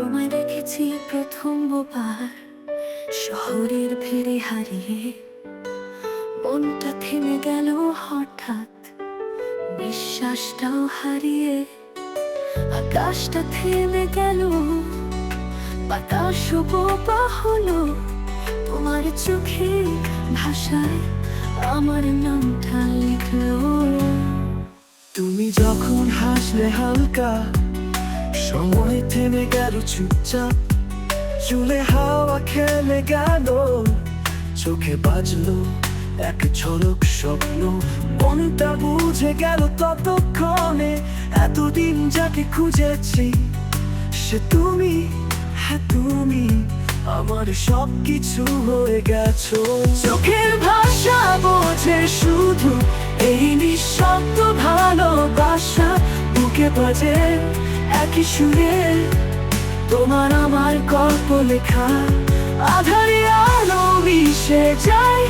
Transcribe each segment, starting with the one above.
তোমায় দেখেছি প্রথমবার শহরের ভিড়ে হারিয়ে, মনটা থেমে গেল হঠাৎ, বিশ্বাসটাও হারিয়ে। আকাশটা থেমে গেল, বাতাসও বোবা হলো, তোমার চোখে ভাষায় আমার নামটা লিখলো। তুমি যখন হাসলে হালকা, সময় থেমে গেল চুপচাপ, চুলে হাওয়া খেলে গেল, চোখে বাজলো এক ঝলক স্বপ্ন। মনটা বুঝে গেল ততক্ষণে, এতদিন যাকে খুঁজেছি সে তুমি, হ্যাঁ তুমি আমার সবকিছু হয়ে গেছো। চোখের ভাষা বোঝে শুধু এই নিঃশব্দ ভালোবাসা, বুকে বাজে একই সুরে তোমার আমার গল্প লেখা। আধারে আলো মিশে যায়,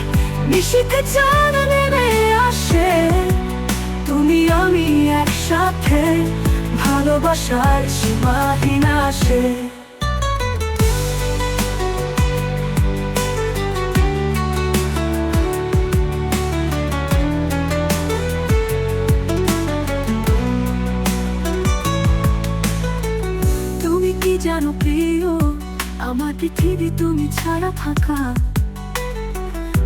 নিশীথে চাঁদ নেমে আসে, তুমি আমি একসাথে, ভালোবাসার সীমাহীন আসে। তুমি কি জানো প্রিয়, আমার পৃথিবী তুমি ছাড়া ফাঁকা,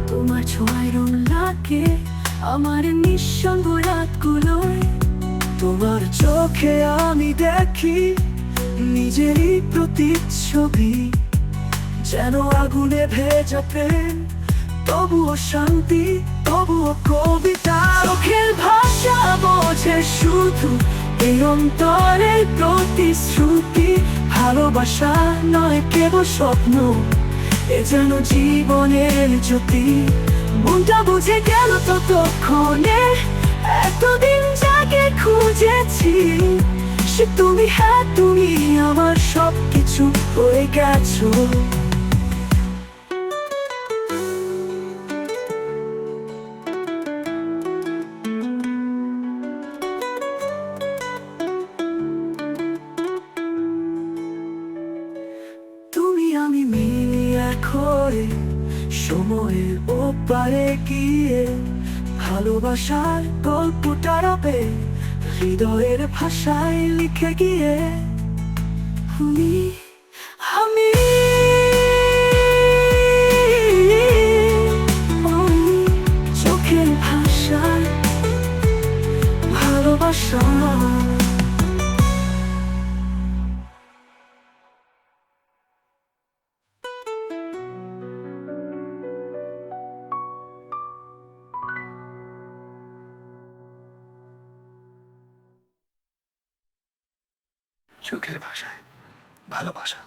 তোমার ছোঁয়ায় রং লাগে আমার নিঃসঙ্গ রাতগুলোয়। তোমার চোখে আমি দেখি নিজেরই প্রতিচ্ছবি, যেন আগুনে ভেজা প্রেম, তবুও শান্তি, তবুও কবিতা। চোখের ভাষা বোঝে শুধু এই অন্তরের প্রতিশ্রুতি, ভালোবাসা নয় কেবল স্বপ্ন, এ যেন জীবনের জ্যোতি। মনটা বুঝে গেল ততক্ষণে, এতদিন যাকে খুঁজেছি সে তুমি, হ্যাঁ তুমি আমার সবকিছু হয়ে গেছো। তুমি আমি মিলি করে সময়ের ওপারে গিয়ে, ভালোবাসার গল্পটা রবে হৃদয়ের ভাষায় লিখে গিয়ে। আমি আমি চোখের ভাষায় ভালোবাসা। চোখের ভাষায় ভালোবাসা।